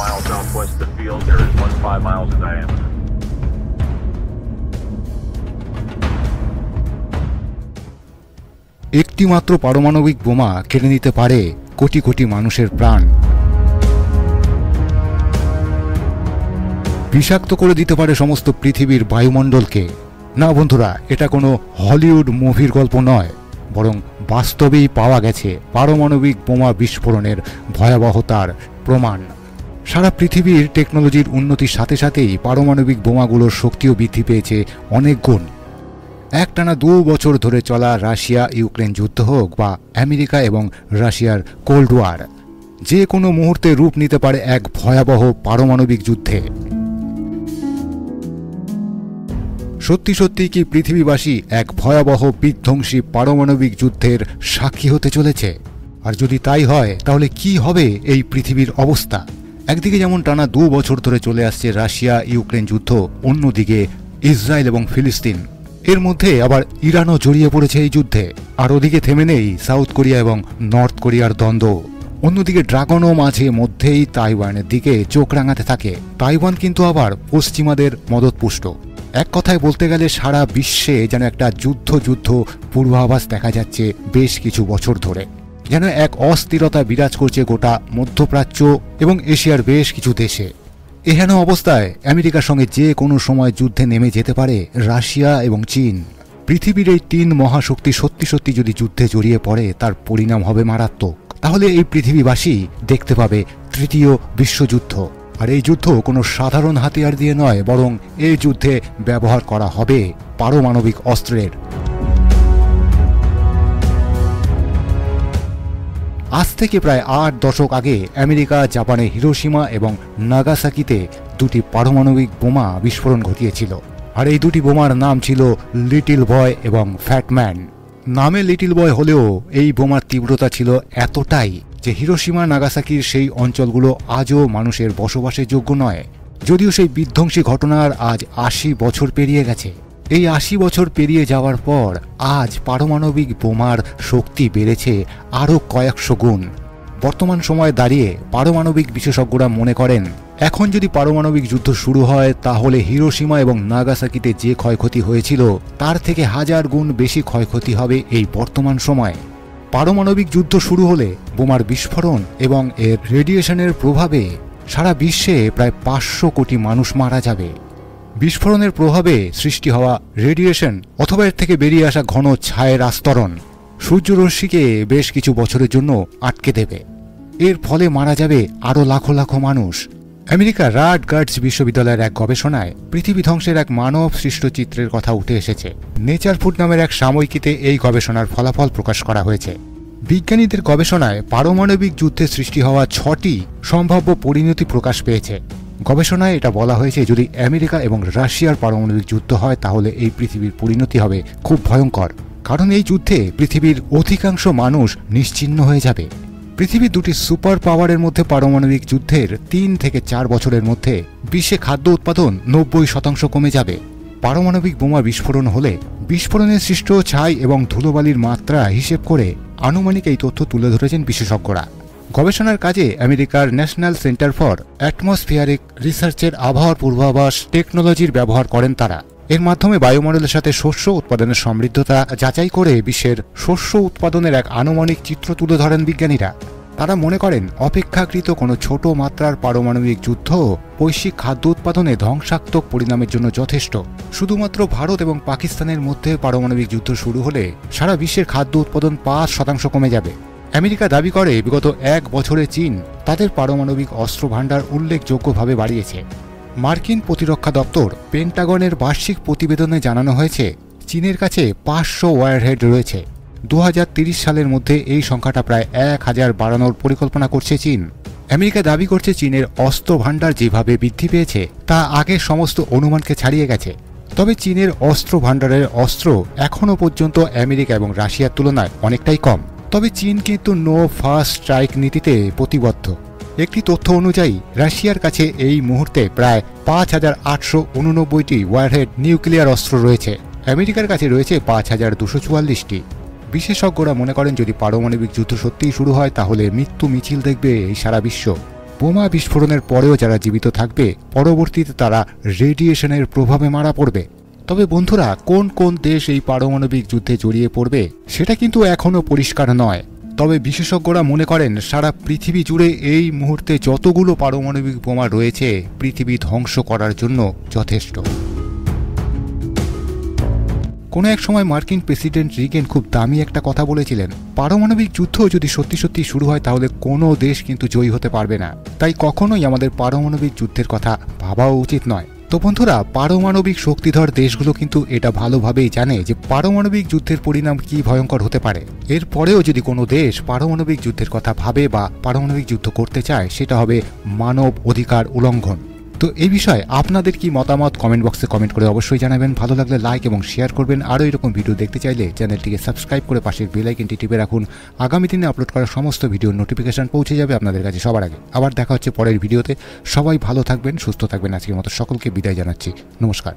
miles southwest of the field. There is one 5 miles in diameter. একটি মাত্র পারমাণবিক বোমা কেড়ে নিতে পারে কোটি কোটি মানুষের প্রাণ, বিষাক্ত করে দিতে পারে সমস্ত পৃথিবীর বায়ুমণ্ডলকে। না বন্ধুরা, এটা কোনো হলিউড মুভির গল্প নয়, বরং বাস্তবেই পাওয়া গেছে পারমাণবিক বোমা বিস্ফোরণের ভয়াবহতার প্রমাণ। সারা পৃথিবীর টেকনোলজির উন্নতির সাথে সাথেই পারমাণবিক বোমাগুলোর শক্তিও বৃদ্ধি পেয়েছে অনেক গুণ। একটানা 2 বছর ধরে চলা রাশিয়া ইউক্রেন যুদ্ধ হোক বা আমেরিকা এবং রাশিয়ার কোল্ড ওয়ার, যে কোনো মুহূর্তে রূপ নিতে পারে এক ভয়াবহ পারমাণবিক যুদ্ধে। সত্যি সত্যি কি পৃথিবীবাসী এক ভয়াবহ বিধ্বংসী পারমাণবিক যুদ্ধের সাক্ষী হতে চলেছে? আর যদি তাই হয় তাহলে কি হবে এই পৃথিবীর অবস্থা? একদিকে যেমন টানা 2 বছর ধরে চলে আসছে রাশিয়া ইউক্রেন যুদ্ধ, অন্যদিকে ইসরায়েল এবং ফিলিস্তিন, এর মধ্যে আবার ইরানও জড়িয়ে পড়েছে এই যুদ্ধে। আর ওদিকে থেমে নেই সাউথ কোরিয়া এবং নর্থ কোরিয়ার দ্বন্দ্ব। অন্যদিকে ড্রাগনও মাঝে মধ্যেই তাইওয়ানের দিকে চোখ রাঙাতে থাকে। তাইওয়ান কিন্তু আবার পশ্চিমাদের মদতপুষ্ট। এক কথায় বলতে গেলে সারা বিশ্বে যেন একটা যুদ্ধ পূর্বাভাস দেখা যাচ্ছে বেশ কিছু বছর ধরে। যেন এক অস্থিরতা বিরাজ করছে গোটা মধ্যপ্রাচ্য এবং এশিয়ার বেশ কিছু দেশে। এহেন অবস্থায় আমেরিকার সঙ্গে যে কোনো সময় যুদ্ধে নেমে যেতে পারে রাশিয়া এবং চীন। পৃথিবীর এই 3 মহাশক্তি সত্যি সত্যি যদি যুদ্ধে জড়িয়ে পড়ে, তার পরিণাম হবে মারাত্মক। তাহলে এই পৃথিবীবাসী দেখতে পাবে তৃতীয় বিশ্বযুদ্ধ। আর এই যুদ্ধ কোনো সাধারণ হাতিয়ার দিয়ে নয়, বরং এই যুদ্ধে ব্যবহার করা হবে পারমাণবিক অস্ত্রের। আজ থেকে প্রায় 8 দশক আগে আমেরিকা জাপানের হিরোশিমা এবং নাগাসাকিতে 2টি পারমাণবিক বোমা বিস্ফোরণ ঘটিয়েছিল। আর এই 2টি বোমার নাম ছিল লিটল বয় এবং ফ্যাটম্যান। নামে লিটল বয় হলেও এই বোমার তীব্রতা ছিল এতটাই যে হিরোশিমা নাগাসাকির সেই অঞ্চলগুলো আজও মানুষের বসবাসের যোগ্য নয়। যদিও সেই বিধ্বংসী ঘটনার আজ 80 বছর পেরিয়ে গেছে। এই 80 বছর পেরিয়ে যাওয়ার পর আজ পারমাণবিক বোমার শক্তি বেড়েছে আরও কয়েকশো গুণ। বর্তমান সময়ে দাঁড়িয়ে পারমাণবিক বিশেষজ্ঞরা মনে করেন, এখন যদি পারমাণবিক যুদ্ধ শুরু হয় তাহলে হিরোশিমা এবং নাগাসাকিতে যে ক্ষয়ক্ষতি হয়েছিল তার থেকে 1000 গুণ বেশি ক্ষয়ক্ষতি হবে এই বর্তমান সময়ে। পারমাণবিক যুদ্ধ শুরু হলে বোমার বিস্ফোরণ এবং এর রেডিয়েশনের প্রভাবে সারা বিশ্বে প্রায় 500 কোটি মানুষ মারা যাবে। বিস্ফোরণের প্রভাবে সৃষ্টি হওয়া রেডিয়েশন অথবা এর থেকে বেরিয়ে আসা ঘন ছায়ের আস্তরণ সূর্যরশ্মিকে বেশ কিছু বছরের জন্য আটকে দেবে। এর ফলে মারা যাবে আরও লাখো লাখো মানুষ। আমেরিকার রাটগার্স বিশ্ববিদ্যালয়ের এক গবেষণায় পৃথিবী ধ্বংসের এক মানব সৃষ্ট চিত্রের কথা উঠে এসেছে। নেচার ফুড নামের এক সাময়িকীতে এই গবেষণার ফলাফল প্রকাশ করা হয়েছে। বিজ্ঞানীদের গবেষণায় পারমাণবিক যুদ্ধে সৃষ্টি হওয়া 6টি সম্ভাব্য পরিণতি প্রকাশ পেয়েছে। গবেষণায় এটা বলা হয়েছে, যদি আমেরিকা এবং রাশিয়ার পারমাণবিক যুদ্ধ হয় তাহলে এই পৃথিবীর পরিণতি হবে খুব ভয়ঙ্কর। কারণ এই যুদ্ধে পৃথিবীর অধিকাংশ মানুষ নিশ্চিহ্ন হয়ে যাবে। পৃথিবীর 2টি সুপার পাওয়ারের মধ্যে পারমাণবিক যুদ্ধের 3 থেকে 4 বছরের মধ্যে বিশ্বে খাদ্য উৎপাদন 90% কমে যাবে। পারমাণবিক বোমা বিস্ফোরণ হলে বিস্ফোরণের সৃষ্ট ছাই এবং ধুলোবালির মাত্রা হিসেব করে আনুমানিক এই তথ্য তুলে ধরেছেন বিশেষজ্ঞরা। গবেষণার কাজে আমেরিকার ন্যাশনাল সেন্টার ফর অ্যাটমসফিয়ারিক রিসার্চের আবহাওয়ার পূর্বাভাস টেকনোলজির ব্যবহার করেন তারা। এর মাধ্যমে বায়ুমণ্ডলের সাথে শস্য উৎপাদনের সমৃদ্ধতা যাচাই করে বিশ্বের শস্য উৎপাদনের এক আনুমানিক চিত্র তুলে ধরেন বিজ্ঞানীরা। তারা মনে করেন, অপেক্ষাকৃত কোনো ছোট মাত্রার পারমাণবিক যুদ্ধ বৈশ্বিক খাদ্য উৎপাদনে ধ্বংসাত্মক পরিণামের জন্য যথেষ্ট। শুধুমাত্র ভারত এবং পাকিস্তানের মধ্যে পারমাণবিক যুদ্ধ শুরু হলে সারা বিশ্বের খাদ্য উৎপাদন 5% কমে যাবে। আমেরিকা দাবি করে বিগত 1 বছরে চীন তাদের পারমাণবিক অস্ত্র ভাণ্ডার উল্লেখযোগ্যভাবে বাড়িয়েছে। মার্কিন প্রতিরক্ষা দপ্তর পেন্টাগনের বার্ষিক প্রতিবেদনে জানানো হয়েছে, চীনের কাছে 500 ওয়ারহেড রয়েছে। 2030 সালের মধ্যে এই সংখ্যাটা প্রায় 1000 বাড়ানোর পরিকল্পনা করছে চীন। আমেরিকা দাবি করছে চীনের অস্ত্র ভাণ্ডার যেভাবে বৃদ্ধি পেয়েছে তা আগের সমস্ত অনুমানকে ছাড়িয়ে গেছে। তবে চীনের অস্ত্র ভাণ্ডারের অস্ত্র এখনও পর্যন্ত আমেরিকা এবং রাশিয়ার তুলনায় অনেকটাই কম। তবে চীন কিন্তু নো ফার্স্ট স্ট্রাইক নীতিতে প্রতিবদ্ধ। একটি তথ্য অনুযায়ী রাশিয়ার কাছে এই মুহূর্তে প্রায় 5889টি ওয়ারহেড নিউক্লিয়ার অস্ত্র রয়েছে। আমেরিকার কাছে রয়েছে 5244টি। বিশেষজ্ঞরা মনে করেন, যদি পারমাণবিক যুদ্ধ সত্যিই শুরু হয় তাহলে মৃত্যু মিছিল দেখবে এই সারা বিশ্ব। বোমা বিস্ফোরণের পরেও যারা জীবিত থাকবে পরবর্তীতে তারা রেডিয়েশনের প্রভাবে মারা পড়বে। তবে বন্ধুরা, কোন কোন দেশ এই পারমাণবিক যুদ্ধে জড়িয়ে পড়বে সেটা কিন্তু এখনো পরিষ্কার নয়। তবে বিশেষজ্ঞরা মনে করেন সারা পৃথিবী জুড়ে এই মুহূর্তে যতগুলো পারমাণবিক বোমা রয়েছে পৃথিবী ধ্বংস করার জন্য যথেষ্ট। কোনো এক সময় মার্কিন প্রেসিডেন্ট রিগেন খুব দামি একটা কথা বলেছিলেন, পারমাণবিক যুদ্ধ যদি সত্যি সত্যি শুরু হয় তাহলে কোনো দেশ কিন্তু জয়ী হতে পারবে না। তাই কখনোই আমাদের পারমাণবিক যুদ্ধের কথা ভাবাও উচিত নয়। তো বন্ধুরা, পারমাণবিক শক্তিধর দেশগুলো কিন্তু এটা ভালোভাবেই জানে যে পারমাণবিক যুদ্ধের পরিণাম কি ভয়ঙ্কর হতে পারে। এরপরেও যদি কোনো দেশ পারমাণবিক যুদ্ধের কথা ভাবে বা পারমাণবিক যুদ্ধ করতে চায়, সেটা হবে মানব অধিকার উল্লঙ্ঘন। তো এই বিষয়ে আপনাদের কি মতামত কমেন্ট বক্সে কমেন্ট করে অবশ্যই জানাবেন। ভালো লাগলে লাইক এবং শেয়ার করবেন। আরও এরকম ভিডিও দেখতে চাইলে চ্যানেলটিকে সাবস্ক্রাইব করে পাশের বেল আইকনটি টিপে রাখুন। আগামী দিনে আপলোড করা সমস্ত ভিডিওর নোটিফিকেশন পৌঁছে যাবে আপনাদের কাছে সবার আগে। আবার দেখা হচ্ছে পরের ভিডিওতে। সবাই ভালো থাকবেন, সুস্থ থাকবেন। আজকের মতো সকলকে বিদায় জানাচ্ছি। নমস্কার।